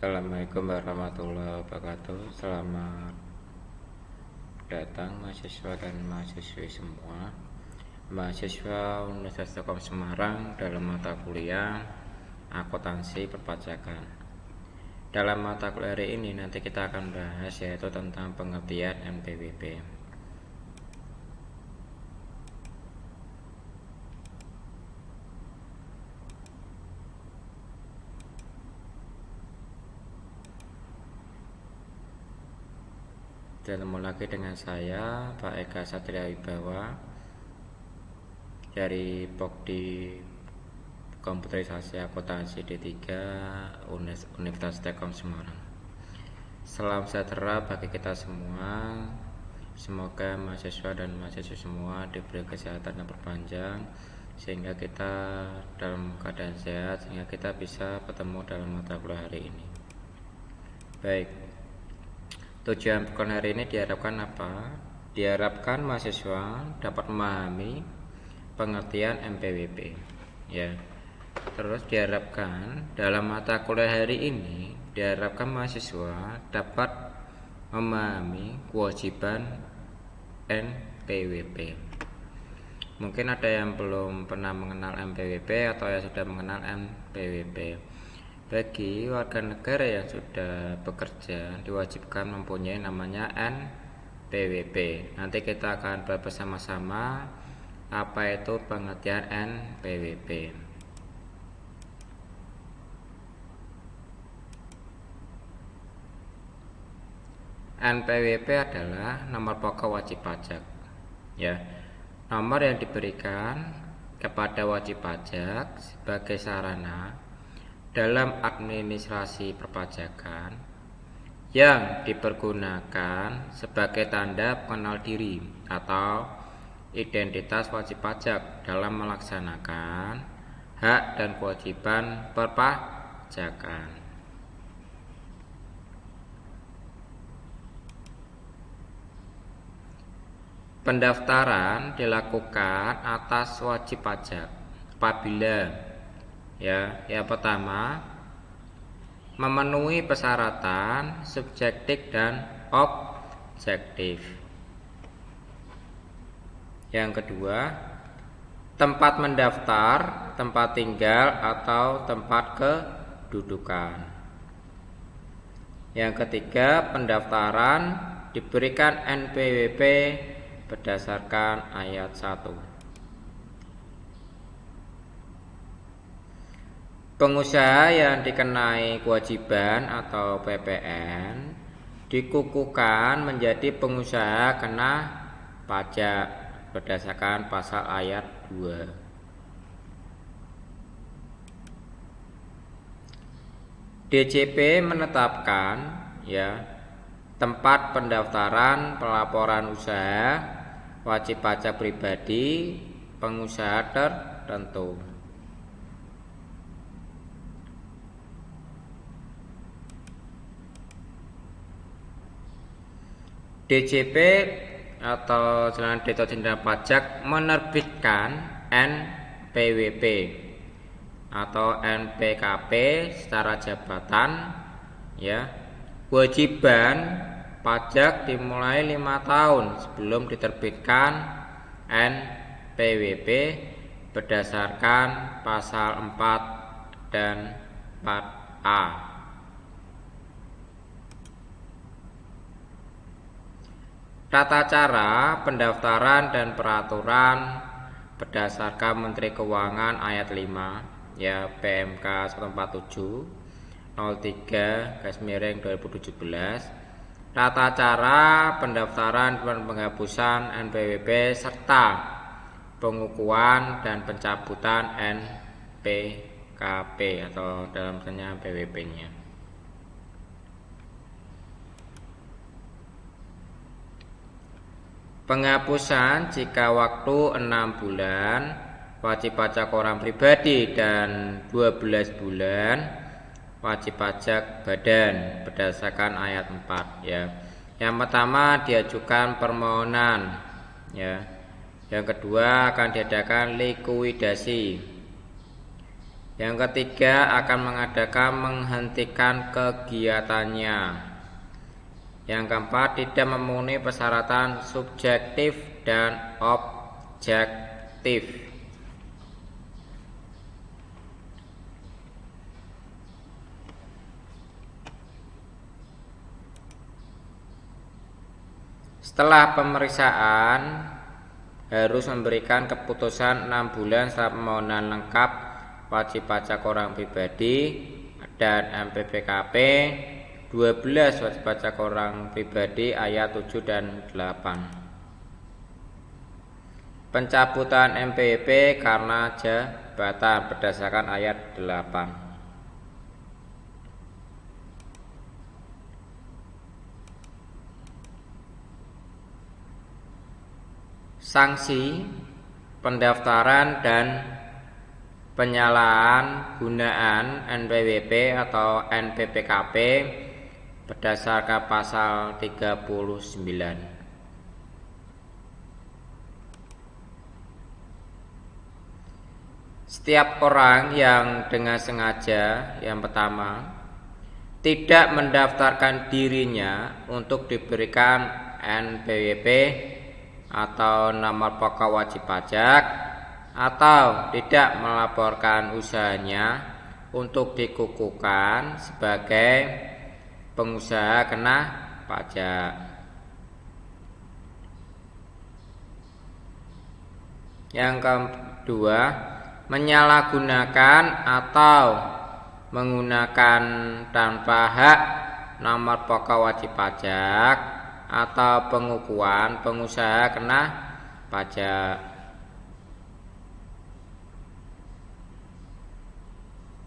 Assalamualaikum warahmatullahi wabarakatuh. Selamat datang mahasiswa dan mahasiswi semua. Mahasiswa Universitas Telkom Semarang dalam mata kuliah akuntansi perpajakan. Dalam mata kuliah hari ini nanti kita akan bahas yaitu tentang pengertian NPWP. Ketemu lagi dengan saya Pak Eka Satria Wibawa dari Prodi Komputerisasi Akuntansi D3 Universitas Telkom Semarang. Salam sejahtera bagi kita semua. Semoga mahasiswa dan mahasiswi semua diberi kesehatan yang berpanjang sehingga kita dalam keadaan sehat, sehingga kita bisa bertemu dalam mata kuliah hari ini. Baik, tujuan perkuliahan hari ini diharapkan apa? Diharapkan mahasiswa dapat memahami pengertian NPWP, ya. Terus diharapkan dalam mata kuliah hari ini diharapkan mahasiswa dapat memahami kewajiban NPWP. Mungkin ada yang belum pernah mengenal NPWP atau yang sudah mengenal NPWP. Bagi warga negara yang sudah bekerja diwajibkan mempunyai namanya NPWP. Nanti kita akan bahas bersama-sama apa itu pengertian NPWP. NPWP adalah nomor pokok wajib pajak, ya. Nomor yang diberikan kepada wajib pajak sebagai sarana dalam administrasi perpajakan yang dipergunakan sebagai tanda pengenal diri atau identitas wajib pajak dalam melaksanakan hak dan kewajiban perpajakan. Pendaftaran dilakukan atas wajib pajak apabila yang pertama memenuhi persyaratan subjektif dan objektif. Yang kedua, tempat mendaftar, tempat tinggal atau tempat kedudukan. Yang ketiga, pendaftaran diberikan NPWP berdasarkan ayat 1. Pengusaha yang dikenai kewajiban atau PPN dikukuhkan menjadi pengusaha kena pajak berdasarkan pasal ayat 2. DJP menetapkan tempat pendaftaran pelaporan usaha wajib pajak pribadi pengusaha tertentu. DJP atau Jalan Direktorat Jenderal Pajak menerbitkan NPWP atau NPKP secara jabatan, kewajiban pajak dimulai 5 tahun sebelum diterbitkan NPWP berdasarkan pasal 4 dan 4A. Tata cara pendaftaran dan peraturan berdasarkan Menteri Keuangan ayat 5 PMK 147/03/2017. Tata cara pendaftaran dan penghapusan NPWP serta pengukuhan dan pencabutan NPKP atau dalam misalnya PWP-nya. Penghapusan jika waktu 6 bulan wajib pajak orang pribadi dan 12 bulan wajib pajak badan berdasarkan ayat 4 Yang pertama diajukan permohonan Yang kedua akan diadakan likuidasi. Yang ketiga, akan mengadakan menghentikan kegiatannya. Yang keempat, tidak memenuhi persyaratan subjektif dan objektif. Setelah pemeriksaan, harus memberikan keputusan 6 bulan setelah permohonan lengkap wajib pajak orang pribadi dan MPPKP 12 wajib pajak orang pribadi ayat 7 dan 8. Pencabutan MPWP karena jabatan berdasarkan ayat 8. Sanksi pendaftaran dan penyalahgunaan NPWP atau NPPKP berdasarkan pasal 39. Setiap orang yang dengan sengaja, yang pertama, tidak mendaftarkan dirinya untuk diberikan NPWP atau nomor pokok wajib pajak, atau tidak melaporkan usahanya untuk dikukuhkan sebagai pengusaha kena pajak. Yang kedua, menyalahgunakan atau menggunakan tanpa hak nomor pokok wajib pajak atau pengukuhan pengusaha kena pajak.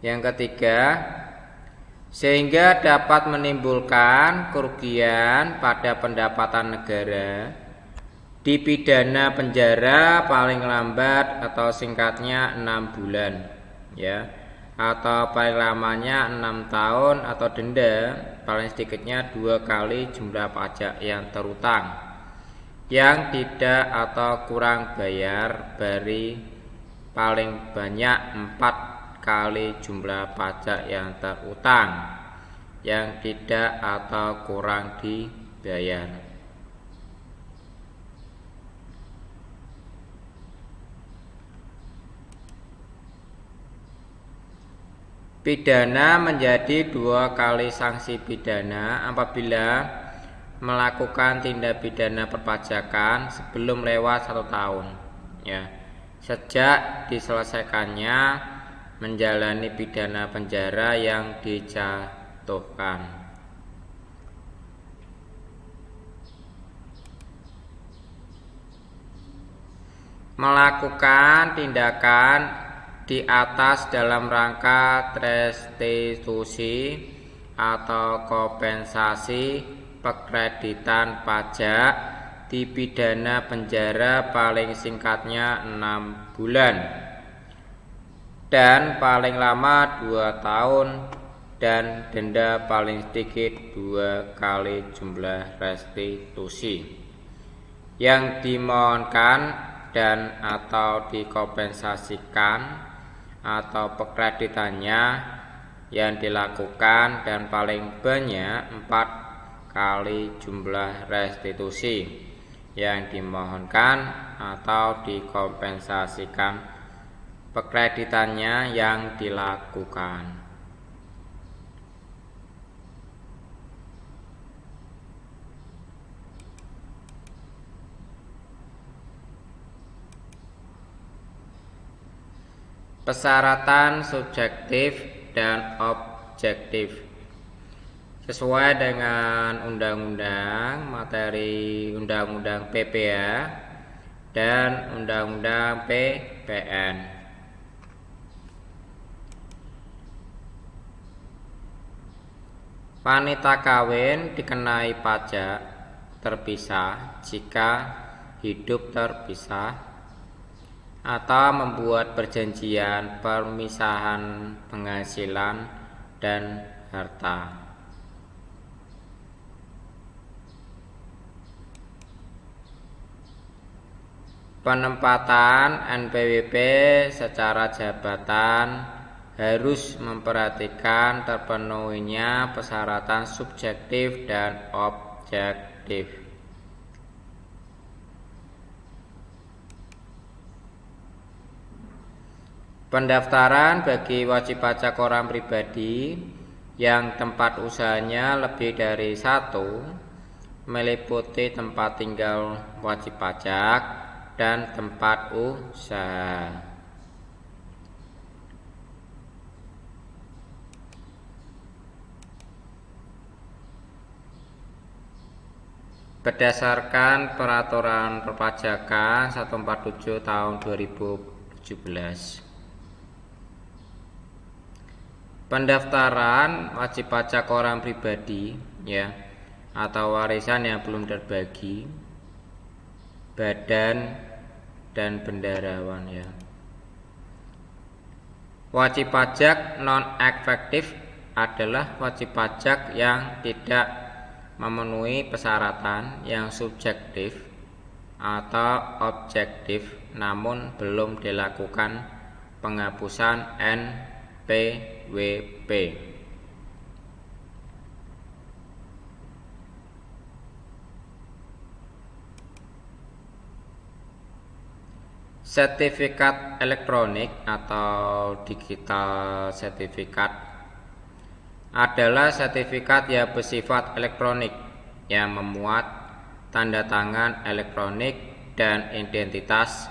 Yang ketiga, sehingga dapat menimbulkan kerugian pada pendapatan negara, dipidana penjara paling lambat atau singkatnya 6 bulan, ya, atau paling lamanya 6 tahun, atau denda paling sedikitnya 2 kali jumlah pajak yang terutang, yang tidak atau kurang bayar dari paling banyak 4 kali jumlah pajak yang terutang, yang tidak atau kurang dibayar. Pidana menjadi 2 kali sanksi pidana apabila melakukan tindak pidana perpajakan sebelum lewat 1 tahun, ya, sejak diselesaikannya menjalani pidana penjara yang dijatuhkan. Melakukan tindakan di atas dalam rangka restitusi atau kompensasi pekreditan pajak dipidana penjara paling singkatnya 6 bulan dan paling lama 2 tahun, dan denda paling sedikit 2 kali jumlah restitusi yang dimohonkan dan atau dikompensasikan atau pekreditannya yang dilakukan, dan paling banyak 4 kali jumlah restitusi yang dimohonkan atau dikompensasikan pekreditannya yang dilakukan. Persyaratan subjektif dan objektif sesuai dengan undang-undang materi undang-undang PPA dan undang-undang PPN. Wanita kawin dikenai pajak terpisah jika hidup terpisah atau membuat perjanjian permisahan penghasilan dan harta. Penempatan NPWP secara jabatan harus memperhatikan terpenuhinya persyaratan subjektif dan objektif. Pendaftaran bagi wajib pajak orang pribadi yang tempat usahanya lebih dari satu meliputi tempat tinggal wajib pajak dan tempat usaha. Berdasarkan Peraturan Perpajakan 147 tahun 2017. Pendaftaran wajib pajak orang pribadi ya atau warisan yang belum terbagi, badan dan bendaharawan ya. Wajib pajak non efektif adalah wajib pajak yang tidak memenuhi persyaratan yang subjektif atau objektif namun belum dilakukan penghapusan NPWP. Sertifikat elektronik atau digital sertifikat adalah sertifikat yang bersifat elektronik yang memuat tanda tangan elektronik dan identitas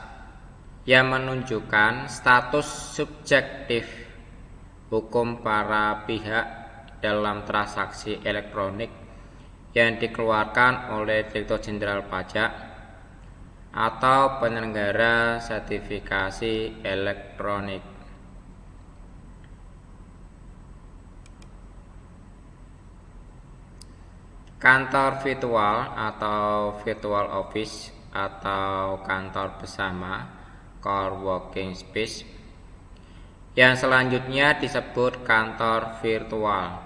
yang menunjukkan status subjektif hukum para pihak dalam transaksi elektronik yang dikeluarkan oleh Direktur Jenderal Pajak atau penyelenggara sertifikasi elektronik. Kantor virtual atau virtual office atau kantor bersama co-working space yang selanjutnya disebut kantor virtual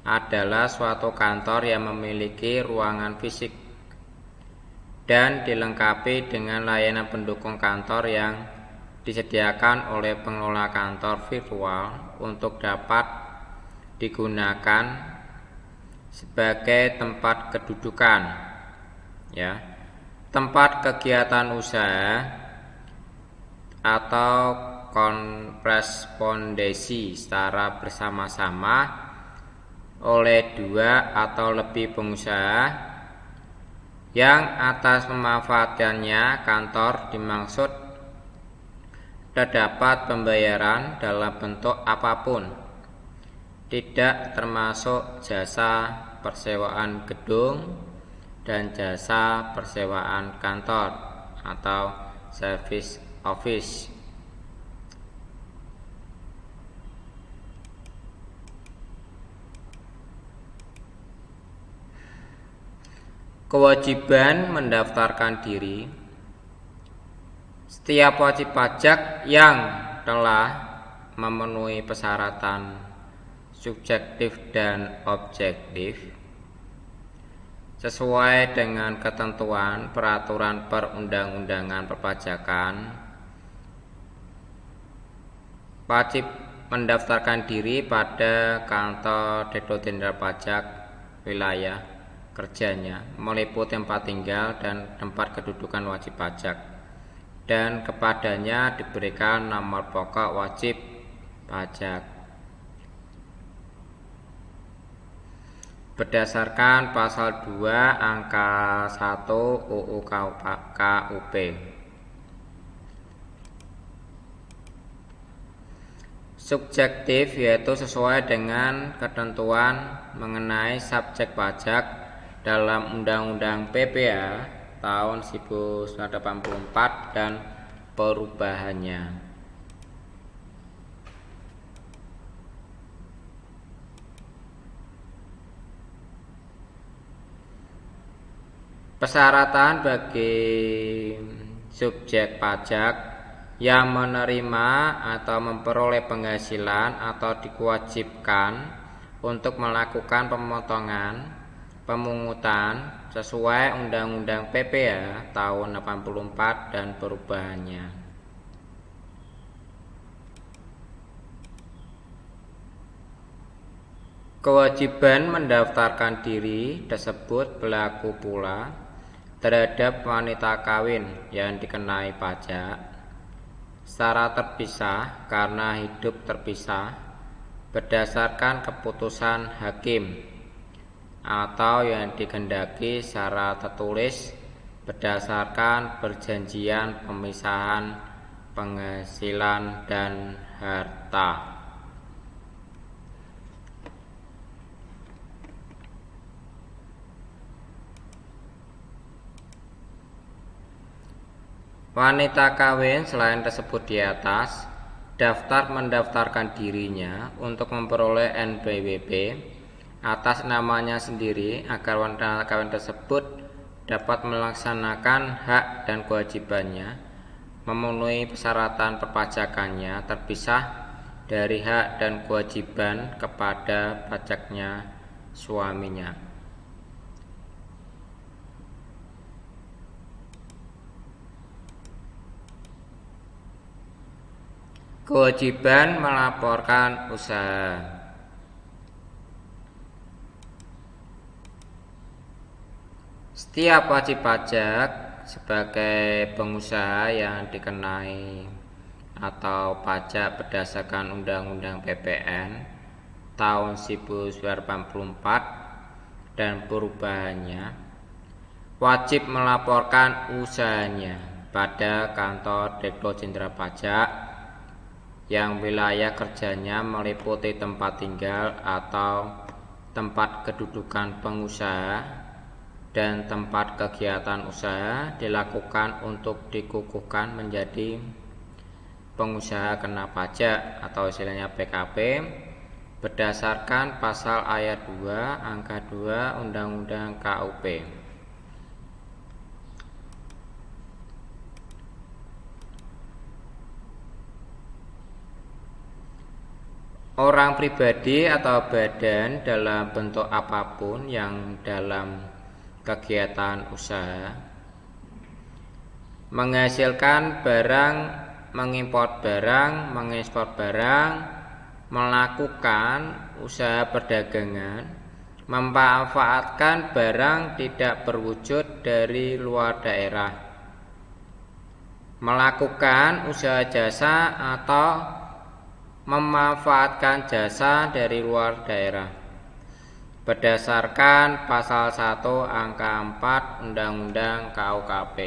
adalah suatu kantor yang memiliki ruangan fisik dan dilengkapi dengan layanan pendukung kantor yang disediakan oleh pengelola kantor virtual untuk dapat digunakan sebagai tempat kedudukan ya, tempat kegiatan usaha atau korespondensi secara bersama-sama oleh dua atau lebih pengusaha yang atas pemanfaatannya kantor dimaksud terdapat pembayaran dalam bentuk apapun, tidak termasuk jasa persewaan gedung dan jasa persewaan kantor atau service office. Kewajiban mendaftarkan diri. Setiap wajib pajak yang telah memenuhi persyaratan subjektif dan objektif sesuai dengan ketentuan peraturan perundang-undangan perpajakan wajib mendaftarkan diri pada kantor Direktur Jenderal Pajak wilayah kerjanya meliputi tempat tinggal dan tempat kedudukan wajib pajak, dan kepadanya diberikan nomor pokok wajib pajak berdasarkan pasal 2 angka 1 UU KUP. Subjektif yaitu sesuai dengan ketentuan mengenai subjek pajak dalam Undang-Undang PPA tahun 1984 dan perubahannya. Persyaratan bagi subjek pajak yang menerima atau memperoleh penghasilan atau diwajibkan untuk melakukan pemotongan pemungutan sesuai Undang-Undang PPA tahun 84 dan perubahannya. Kewajiban mendaftarkan diri tersebut berlaku pula terhadap wanita kawin yang dikenai pajak secara terpisah karena hidup terpisah berdasarkan keputusan hakim atau yang dikehendaki secara tertulis berdasarkan perjanjian pemisahan penghasilan dan harta. Wanita kawin selain tersebut di atas mendaftarkan dirinya untuk memperoleh NPWP atas namanya sendiri agar wanita kawin tersebut dapat melaksanakan hak dan kewajibannya, memenuhi persyaratan perpajakannya terpisah dari hak dan kewajiban kepada pajaknya suaminya. Kewajiban melaporkan usaha. Setiap wajib pajak sebagai pengusaha yang dikenai atau pajak berdasarkan Undang-Undang PPN tahun 1984 dan perubahannya wajib melaporkan usahanya pada kantor Direktorat Jenderal Pajak yang wilayah kerjanya meliputi tempat tinggal atau tempat kedudukan pengusaha dan tempat kegiatan usaha dilakukan untuk dikukuhkan menjadi pengusaha kena pajak atau istilahnya PKP berdasarkan pasal ayat 2 angka 2 Undang-Undang KUP. Orang pribadi atau badan dalam bentuk apapun yang dalam kegiatan usaha menghasilkan barang, mengimpor barang, mengekspor barang, melakukan usaha perdagangan, memanfaatkan barang tidak berwujud dari luar daerah, melakukan usaha jasa atau memanfaatkan jasa dari luar daerah berdasarkan pasal 1 angka 4 Undang-Undang KUKP.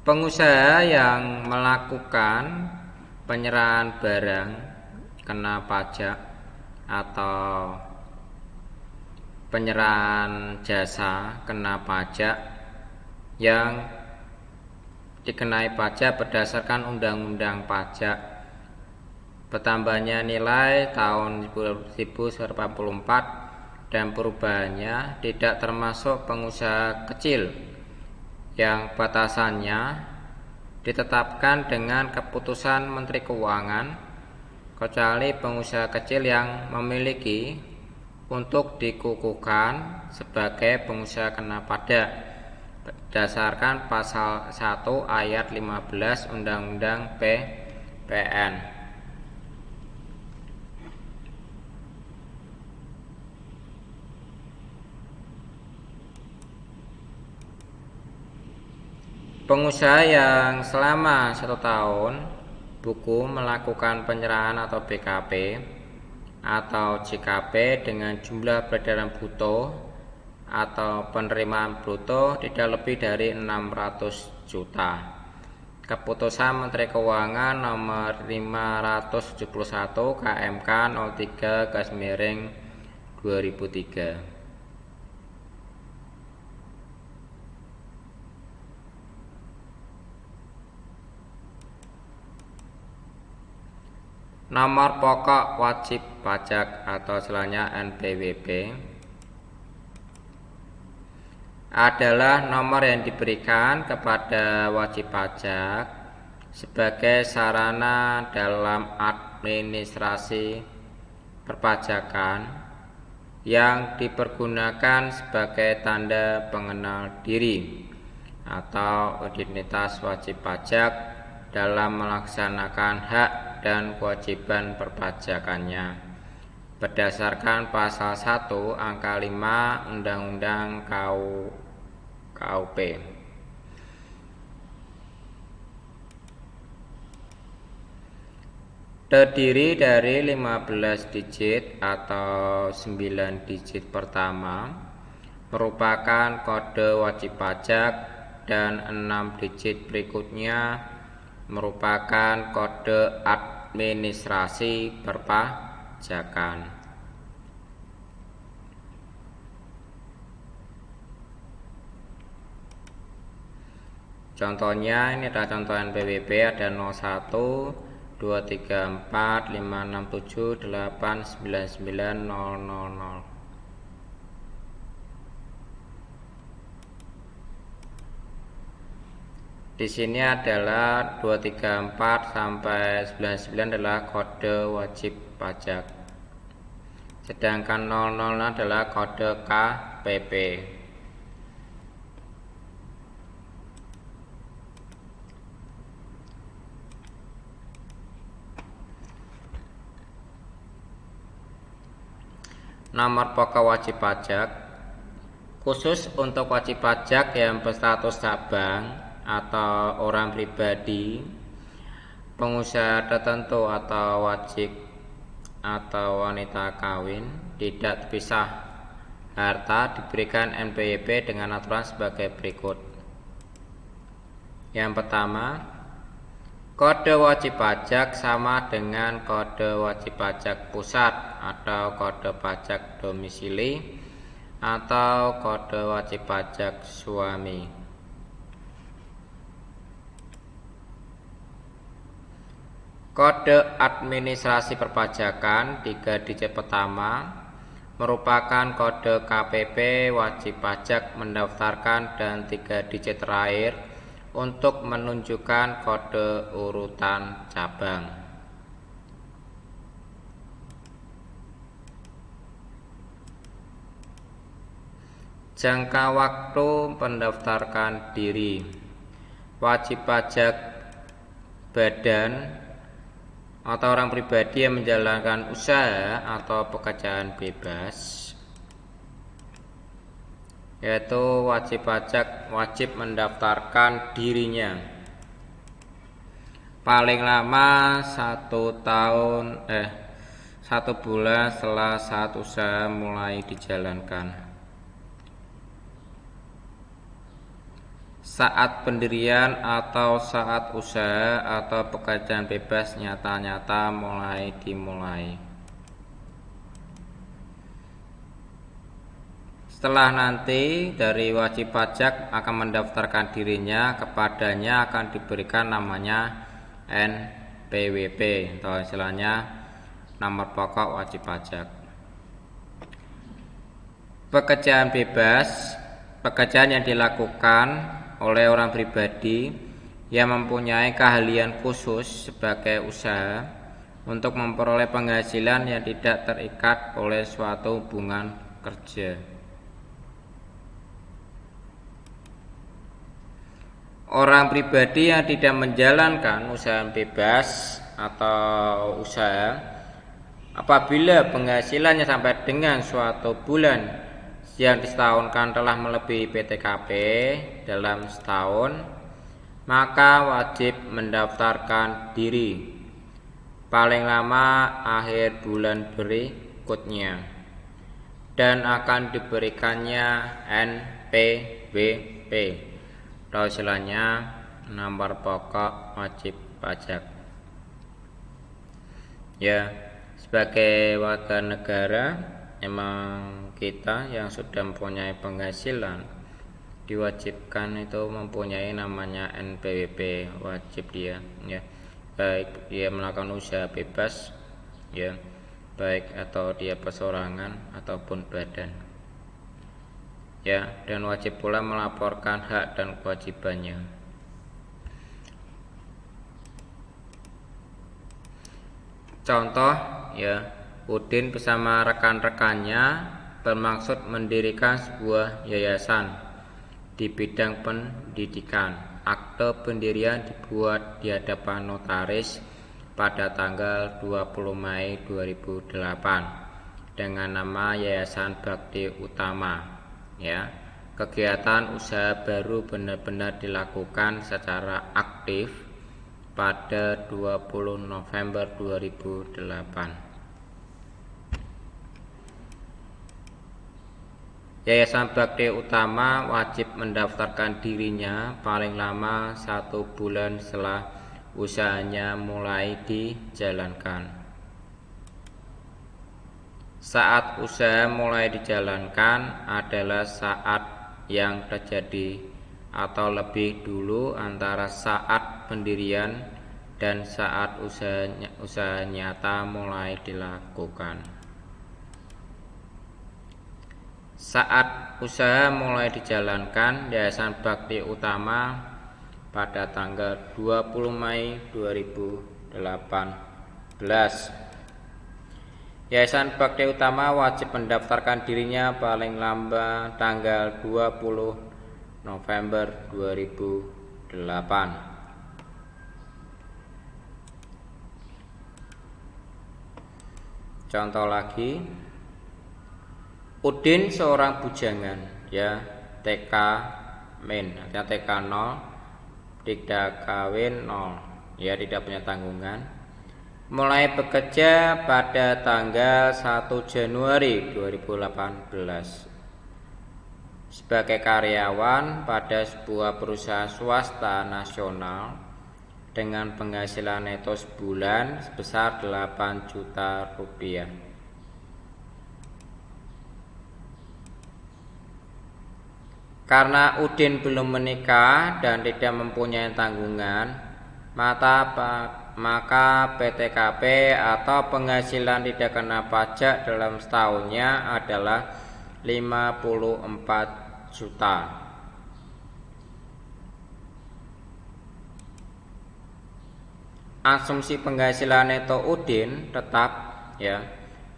Pengusaha yang melakukan penyerahan barang kena pajak atau penyerahan jasa kena pajak yang dikenai pajak berdasarkan Undang-Undang Pajak bertambahnya nilai tahun 1984 dan perubahannya tidak termasuk pengusaha kecil yang batasannya ditetapkan dengan keputusan Menteri Keuangan kecuali pengusaha kecil yang memiliki untuk dikukuhkan sebagai pengusaha kena pajak berdasarkan pasal 1 ayat 15 Undang-Undang PPN. Pengusaha yang selama 1 tahun buku melakukan penyerahan atau BKP atau JKP dengan jumlah peredaran bruto atau penerimaan bruto tidak lebih dari 600 juta. Keputusan Menteri Keuangan nomor 571 KMK 03/2003. Nomor pokok wajib pajak atau istilahnya NPWP adalah nomor yang diberikan kepada wajib pajak sebagai sarana dalam administrasi perpajakan yang dipergunakan sebagai tanda pengenal diri atau identitas wajib pajak dalam melaksanakan hak dan kewajiban perpajakannya berdasarkan pasal 1 angka 5 Undang-Undang KUP. Terdiri dari 15 digit atau 9 digit pertama merupakan kode wajib pajak dan 6 digit berikutnya merupakan kode administrasi perpajakan. Contohnya ini adalah contoh NPWP, ada 01 234 567 899 000. Di sini adalah 234 sampai 99 adalah kode wajib pajak. Sedangkan 00 adalah kode KPP. Nomor pokok wajib pajak khusus untuk wajib pajak yang berstatus cabang atau orang pribadi, pengusaha tertentu atau wajib atau wanita kawin tidak terpisah harta diberikan NPWP dengan aturan sebagai berikut. Yang pertama, kode wajib pajak sama dengan kode wajib pajak pusat atau kode pajak domisili atau kode wajib pajak suami. Kode administrasi perpajakan 3 digit pertama merupakan kode KPP wajib pajak mendaftarkan dan 3 digit terakhir untuk menunjukkan kode urutan cabang. Jangka waktu pendaftarkan diri wajib pajak badan atau orang pribadi yang menjalankan usaha atau pekerjaan bebas, yaitu wajib pajak wajib mendaftarkan dirinya paling lama 1 bulan setelah saat usaha mulai dijalankan. Saat pendirian atau saat usaha atau pekerjaan bebas nyata-nyata mulai dimulai. Setelah nanti dari wajib pajak akan mendaftarkan dirinya, kepadanya akan diberikan namanya NPWP atau istilahnya nomor pokok wajib pajak. Pekerjaan bebas, pekerjaan yang dilakukan oleh orang pribadi yang mempunyai keahlian khusus sebagai usaha untuk memperoleh penghasilan yang tidak terikat oleh suatu hubungan kerja. Orang pribadi yang tidak menjalankan usaha bebas atau usaha apabila penghasilannya sampai dengan suatu bulan yang disetahunkan telah melebihi PTKP dalam setahun, maka wajib mendaftarkan diri paling lama akhir bulan berikutnya dan akan diberikannya NPWP atau istilahnya nomor pokok wajib pajak. Ya, sebagai warga negara emang kita yang sudah mempunyai penghasilan diwajibkan itu mempunyai namanya NPWP, wajib dia ya, baik dia melakukan usaha bebas ya, baik atau dia perseorangan ataupun badan ya, dan wajib pula melaporkan hak dan kewajibannya. Contoh ya, Udin bersama rekan-rekannya bermaksud mendirikan sebuah yayasan di bidang pendidikan. Akte pendirian dibuat di hadapan notaris pada tanggal 20 Mei 2008 dengan nama Yayasan Bakti Utama. Ya, kegiatan usaha baru benar-benar dilakukan secara aktif pada 20 November 2008. Yayasan Bakti Utama wajib mendaftarkan dirinya paling lama 1 bulan setelah usahanya mulai dijalankan. Saat usaha mulai dijalankan adalah saat yang terjadi atau lebih dulu antara saat pendirian dan saat usaha nyata mulai dilakukan. Saat usaha mulai dijalankan, Yayasan Bakti Utama pada tanggal 20 Mei 2018. Yayasan Bakti Utama wajib mendaftarkan dirinya paling lambat tanggal 20 November 2008. Contoh lagi, Udin seorang bujangan, ya, TK min, artinya TK 0, tidak kawin 0, ya, tidak punya tanggungan. Mulai bekerja pada tanggal 1 Januari 2018 sebagai karyawan pada sebuah perusahaan swasta nasional dengan penghasilan neto sebulan sebesar 8 juta rupiah. Karena Udin belum menikah dan tidak mempunyai tanggungan, maka PTKP atau penghasilan tidak kena pajak dalam setahunnya adalah 54 juta. Asumsi penghasilan neto Udin tetap, ya.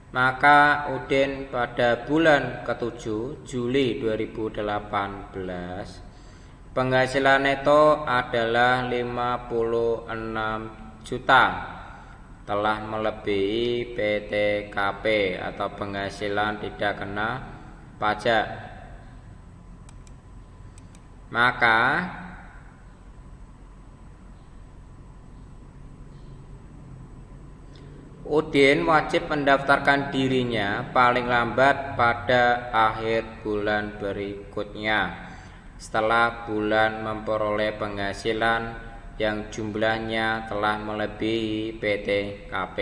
Maka Udin pada bulan ke-7 Juli 2018 penghasilan neto adalah 56 juta, telah melebihi PTKP atau penghasilan tidak kena pajak. Maka Udin wajib mendaftarkan dirinya paling lambat pada akhir bulan berikutnya setelah bulan memperoleh penghasilan yang jumlahnya telah melebihi PTKP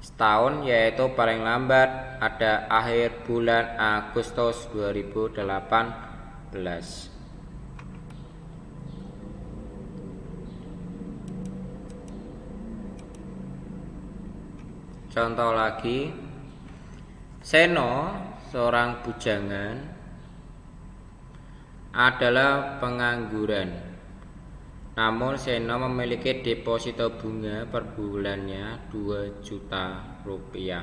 setahun, yaitu paling lambat ada akhir bulan Agustus 2018. Contoh lagi, Seno seorang bujangan adalah pengangguran. Namun Seno memiliki deposito bunga per bulannya 2 juta rupiah.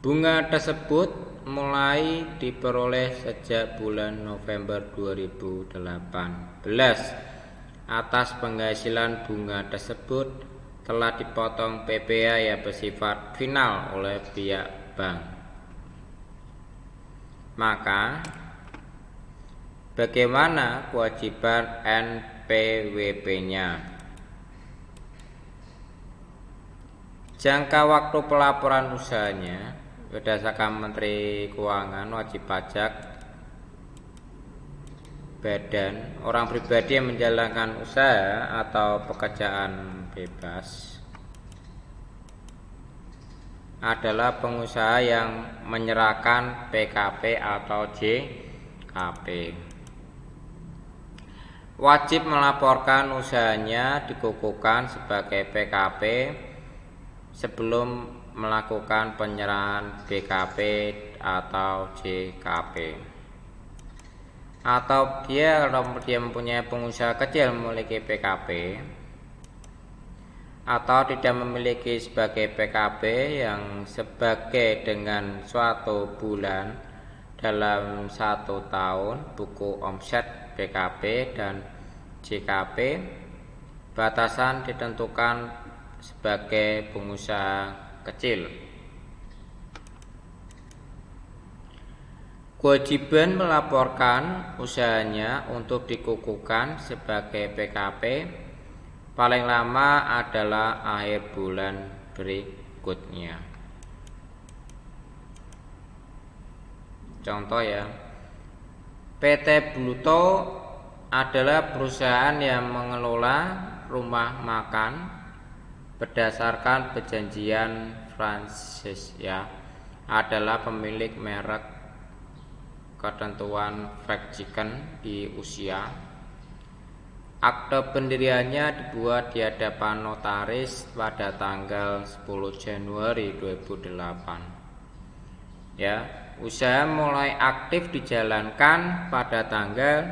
Bunga tersebut mulai diperoleh sejak bulan November 2018. Atas penghasilan bunga tersebut telah dipotong PPh yang bersifat final oleh pihak bank. Maka bagaimana kewajiban NPWP-nya? Jangka waktu pelaporan usahanya berdasarkan Menteri Keuangan, wajib pajak badan orang pribadi yang menjalankan usaha atau pekerjaan bebas adalah pengusaha yang menyerahkan PKP atau JKP. Wajib melaporkan usahanya dikukuhkan sebagai PKP sebelum melakukan penyerahan BKP atau JKP. Atau kalau dia mempunyai pengusaha kecil memiliki PKP atau tidak memiliki sebagai PKP yang sebagai dengan suatu bulan dalam 1 tahun buku omset BKP dan JKP. Batasan ditentukan sebagai pengusaha kecil. Kewajiban melaporkan usahanya untuk dikukuhkan sebagai PKP paling lama adalah akhir bulan berikutnya. Contoh ya, PT Bluto adalah perusahaan yang mengelola rumah makan berdasarkan perjanjian franchise ya, adalah pemilik merek ketentuan fried chicken di usia. Akte pendiriannya dibuat di hadapan notaris pada tanggal 10 Januari 2008. Ya, usaha mulai aktif dijalankan pada tanggal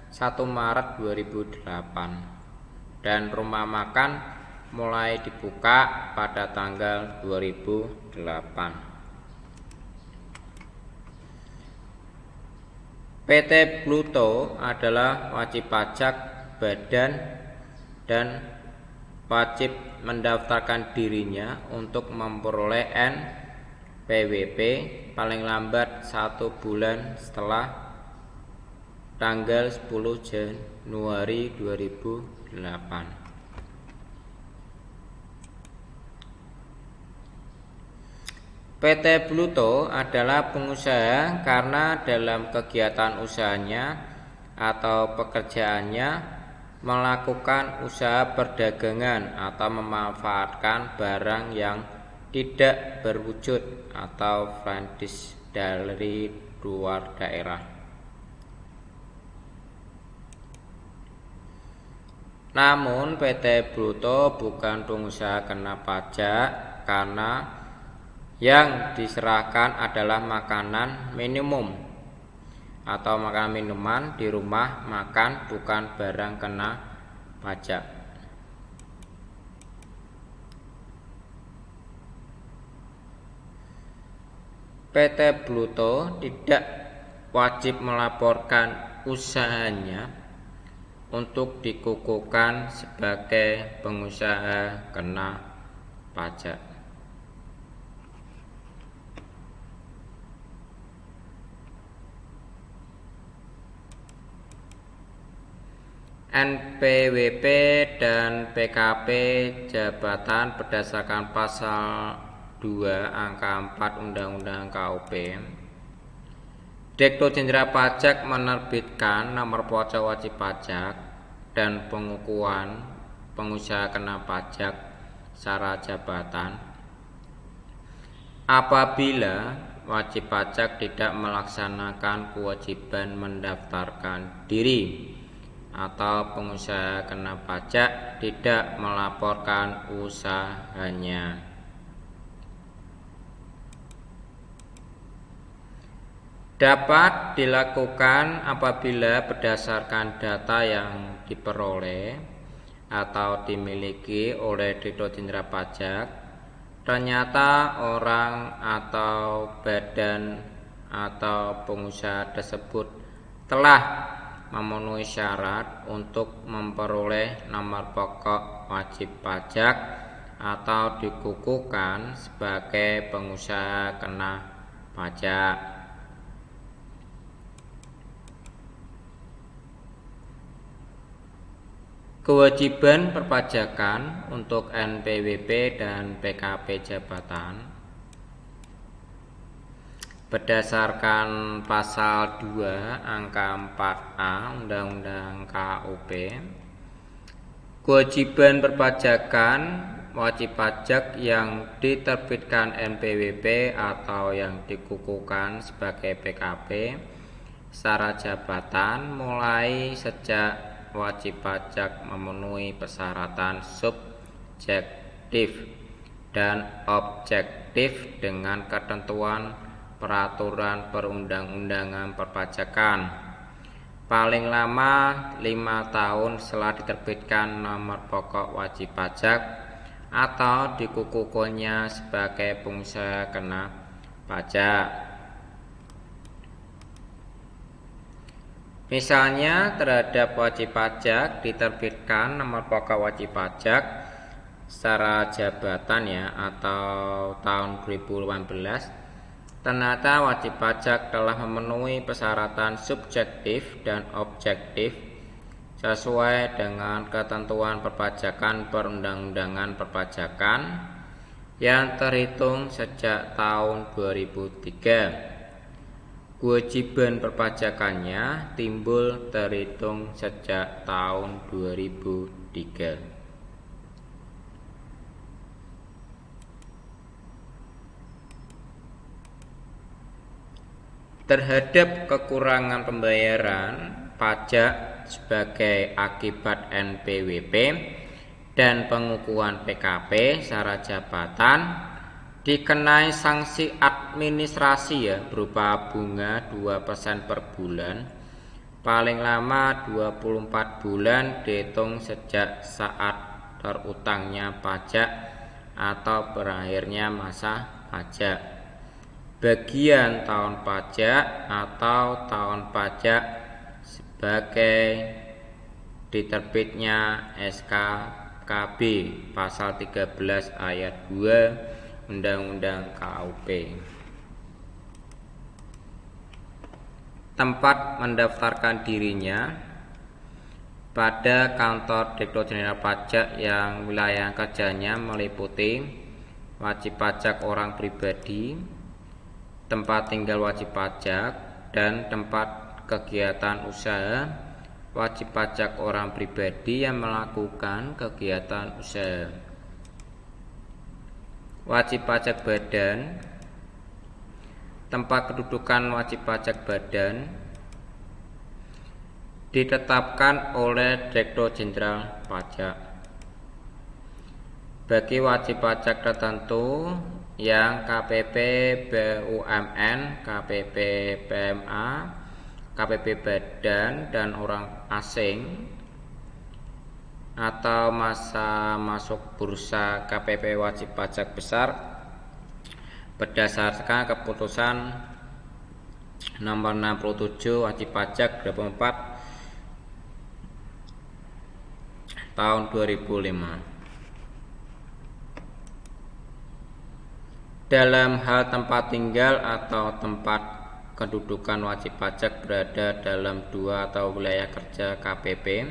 1 Maret 2008 dan rumah makan mulai dibuka pada tanggal 2008. PT Bluto adalah wajib pajak badan dan wajib mendaftarkan dirinya untuk memperoleh NPWP paling lambat 1 bulan setelah tanggal 10 Januari 2008. PT Bluto adalah pengusaha karena dalam kegiatan usahanya atau pekerjaannya melakukan usaha perdagangan atau memanfaatkan barang yang tidak berwujud atau franchise dari luar daerah. Namun PT Bluto bukan pengusaha kena pajak karena yang diserahkan adalah makanan minimum atau makanan minuman di rumah makan, bukan barang kena pajak. PT Bluto tidak wajib melaporkan usahanya untuk dikukuhkan sebagai pengusaha kena pajak. NPWP dan PKP jabatan berdasarkan pasal 2 angka 4 Undang-Undang KUP. Direktur Jenderal Pajak menerbitkan nomor pocok wajib pajak dan pengukuhan pengusaha kena pajak secara jabatan apabila wajib pajak tidak melaksanakan kewajiban mendaftarkan diri atau pengusaha kena pajak tidak melaporkan usahanya. Dapat dilakukan apabila berdasarkan data yang diperoleh atau dimiliki oleh Direktur Jenderal Pajak, ternyata orang atau badan atau pengusaha tersebut telah memenuhi syarat untuk memperoleh nomor pokok wajib pajak atau dikukuhkan sebagai pengusaha kena pajak. Kewajiban perpajakan untuk NPWP dan PKP jabatan berdasarkan pasal 2 angka 4A Undang-Undang KUP. Kewajiban perpajakan wajib pajak yang diterbitkan NPWP atau yang dikukuhkan sebagai PKP secara jabatan mulai sejak wajib pajak memenuhi persyaratan subjektif dan objektif dengan ketentuan peraturan perundang-undangan perpajakan paling lama 5 tahun setelah diterbitkan nomor pokok wajib pajak atau dikukuhkannya sebagai pengusaha kena pajak. Misalnya terhadap wajib pajak diterbitkan nomor pokok wajib pajak secara jabatan ya atau tahun 2018. Ternyata wajib pajak telah memenuhi persyaratan subjektif dan objektif sesuai dengan ketentuan perpajakan perundang-undangan perpajakan yang terhitung sejak tahun 2003. Kewajiban perpajakannya timbul terhitung sejak tahun 2003. Terhadap kekurangan pembayaran pajak sebagai akibat NPWP dan pengukuhan PKP secara jabatan dikenai sanksi administrasi ya berupa bunga 2% per bulan paling lama 24 bulan dihitung sejak saat terutangnya pajak atau berakhirnya masa pajak. Bagian tahun pajak atau tahun pajak sebagai diterbitnya SKKB pasal 13 ayat 2 Undang-Undang KUP. Tempat mendaftarkan dirinya pada kantor Direktur Jenderal Pajak yang wilayah kerjanya meliputi wajib pajak orang pribadi, tempat tinggal wajib pajak, dan tempat kegiatan usaha wajib pajak orang pribadi yang melakukan kegiatan usaha. Wajib pajak badan, tempat kedudukan wajib pajak badan ditetapkan oleh Direktur Jenderal Pajak. Bagi wajib pajak tertentu yang KPP BUMN, KPP PMA, KPP badan dan orang asing atau masa masuk bursa KPP wajib pajak besar berdasarkan keputusan nomor 67 wajib pajak 24 tahun 2005. Dalam hal tempat tinggal atau tempat kedudukan wajib pajak berada dalam dua atau wilayah kerja KPP,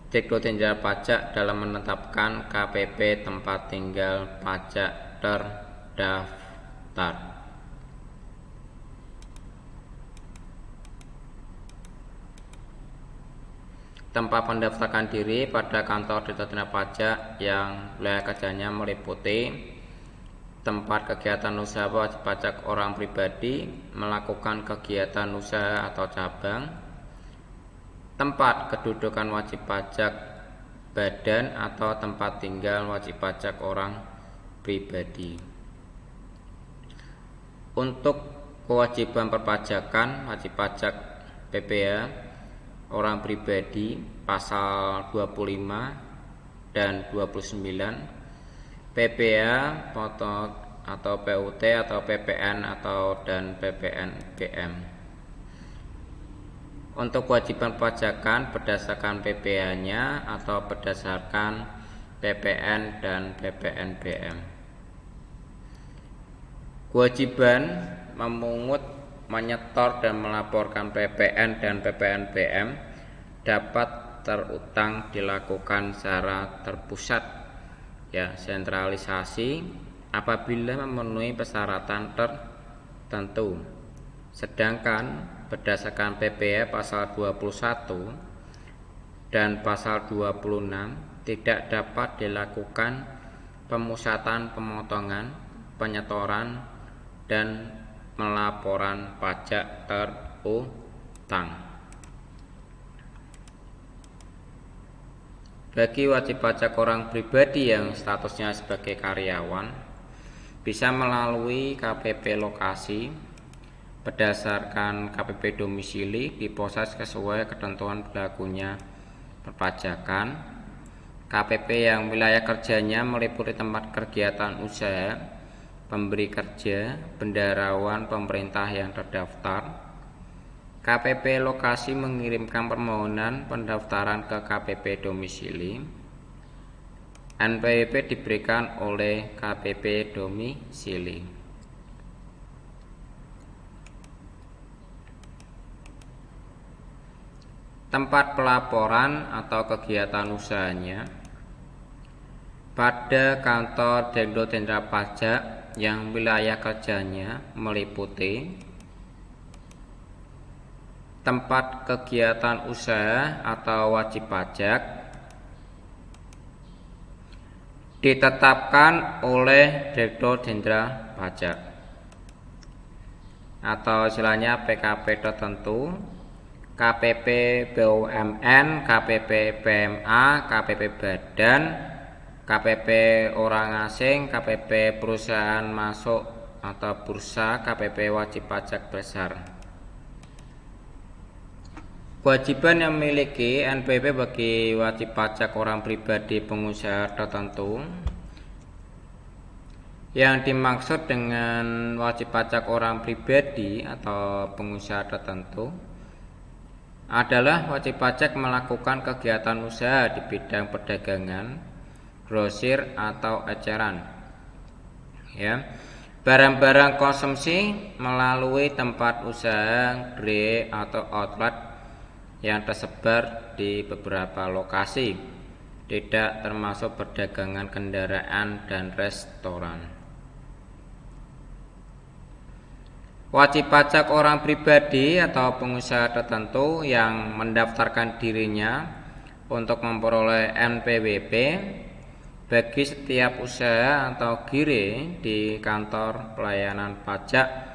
Direktur Jenderal Pajak dalam menetapkan KPP tempat tinggal pajak terdaftar. Tempat mendaftarkan diri pada kantor Direktur Jenderal Pajak yang wilayah kerjanya meliputi tempat kegiatan usaha wajib pajak orang pribadi melakukan kegiatan usaha atau cabang, tempat kedudukan wajib pajak badan atau tempat tinggal wajib pajak orang pribadi. Untuk kewajiban perpajakan wajib pajak PPh orang pribadi pasal 25 dan 29, PPh atau PUT atau PPN atau dan PPNBM. Untuk kewajiban perpajakan berdasarkan PPh-nya atau berdasarkan PPN dan PPNBM. Kewajiban memungut, menyetor dan melaporkan PPN dan PPNBM dapat terutang dilakukan secara terpusat ya sentralisasi apabila memenuhi persyaratan tertentu. Sedangkan berdasarkan PPh pasal 21 dan pasal 26 tidak dapat dilakukan pemusatan, pemotongan, penyetoran dan melaporan pajak terutang. Bagi wajib pajak orang pribadi yang statusnya sebagai karyawan bisa melalui KPP lokasi berdasarkan KPP domisili diproses sesuai ketentuan berlakunya perpajakan. KPP yang wilayah kerjanya meliputi tempat kegiatan usaha, pemberi kerja, bendaharawan pemerintah yang terdaftar, KPP lokasi mengirimkan permohonan pendaftaran ke KPP domisili. NPWP diberikan oleh KPP domisili. Tempat pelaporan atau kegiatan usahanya pada kantor Direktur Jenderal Pajak yang wilayah kerjanya meliputi tempat kegiatan usaha atau wajib pajak ditetapkan oleh Direktur Jenderal Pajak atau istilahnya PKP tertentu, KPP BUMN, KPP PMA, KPP Badan, KPP orang asing, KPP perusahaan masuk atau bursa, KPP wajib pajak besar. Kewajiban yang memiliki NPWP bagi wajib pajak orang pribadi pengusaha tertentu. Yang dimaksud dengan wajib pajak orang pribadi atau pengusaha tertentu adalah wajib pajak melakukan kegiatan usaha di bidang perdagangan, grosir atau eceran. Ya. Barang-barang konsumsi melalui tempat usaha, gerai atau outlet yang tersebar di beberapa lokasi, tidak termasuk perdagangan kendaraan dan restoran. Wajib pajak orang pribadi atau pengusaha tertentu yang mendaftarkan dirinya untuk memperoleh NPWP bagi setiap usaha atau gerai di kantor pelayanan pajak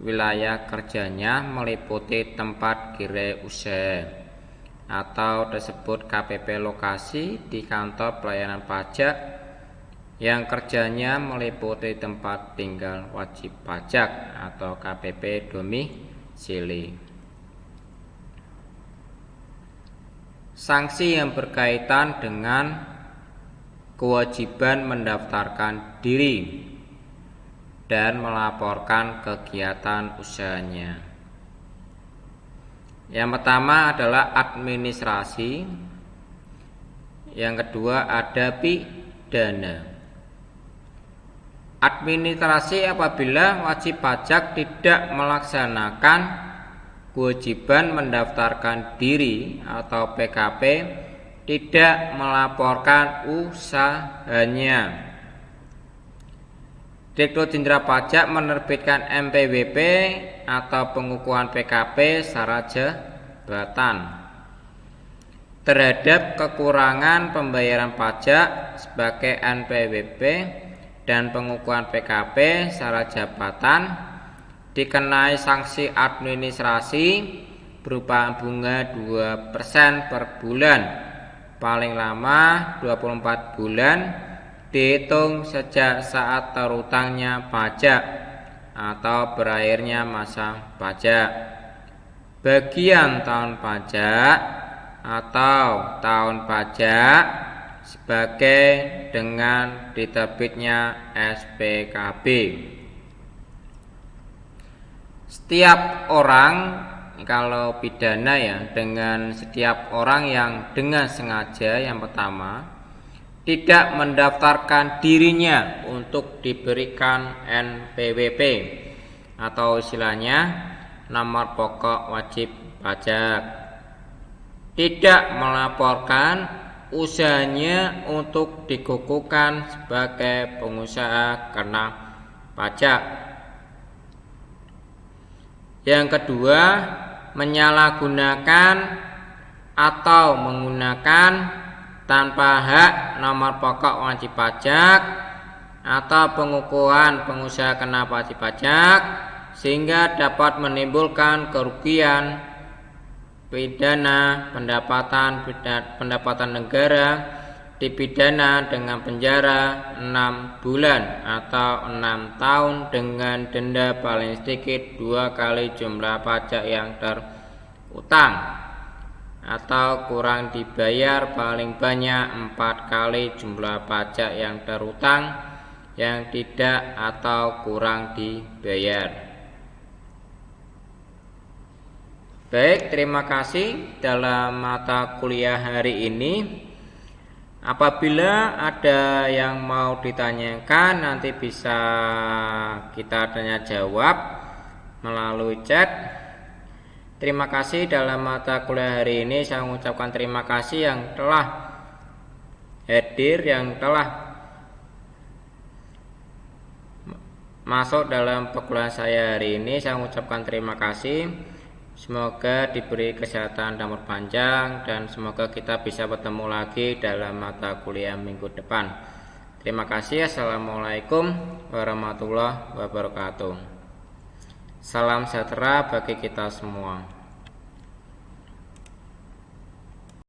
wilayah kerjanya meliputi tempat gerai usaha atau disebut KPP lokasi di kantor pelayanan pajak yang kerjanya meliputi tempat tinggal wajib pajak atau KPP domisili. Sanksi yang berkaitan dengan kewajiban mendaftarkan diri dan melaporkan kegiatan usahanya. Yang pertama adalah administrasi. Yang kedua ada pidana. Administrasi apabila wajib pajak tidak melaksanakan kewajiban mendaftarkan diri atau PKP, tidak melaporkan usahanya. Direktur Jenderal Pajak menerbitkan NPWP atau pengukuhan PKP secara jabatan terhadap kekurangan pembayaran pajak sebagai NPWP dan pengukuhan PKP secara jabatan dikenai sanksi administrasi berupa bunga 2% per bulan, paling lama 24 bulan dihitung sejak saat terutangnya pajak atau berakhirnya masa pajak. Bagian tahun pajak atau tahun pajak sebagai dengan diterbitnya SPKB. Setiap orang, kalau pidana ya, dengan setiap orang yang dengan sengaja, yang pertama tidak mendaftarkan dirinya untuk diberikan NPWP atau istilahnya nomor pokok wajib pajak, tidak melaporkan usahanya untuk dikukuhkan sebagai pengusaha kena pajak. Yang kedua, menyalahgunakan atau menggunakan tanpa hak nomor pokok wajib pajak atau pengukuhan pengusaha kena wajib pajak sehingga dapat menimbulkan kerugian pidana pendapatan negara, dipidana dengan penjara 6 bulan atau 6 tahun dengan denda paling sedikit 2 kali jumlah pajak yang terutang atau kurang dibayar paling banyak 4 kali jumlah pajak yang terutang yang tidak atau kurang dibayar. Baik, terima kasih dalam mata kuliah hari ini. Apabila ada yang mau ditanyakan, nanti bisa kita tanya jawab melalui chat. Terima kasih dalam mata kuliah hari ini. Saya mengucapkan terima kasih yang telah hadir, yang telah masuk dalam perkuliahan saya hari ini. Saya mengucapkan terima kasih. Semoga diberi kesehatan dan umur panjang, dan semoga kita bisa bertemu lagi dalam mata kuliah minggu depan. Terima kasih. Assalamualaikum warahmatullahi wabarakatuh. Salam sejahtera bagi kita semua.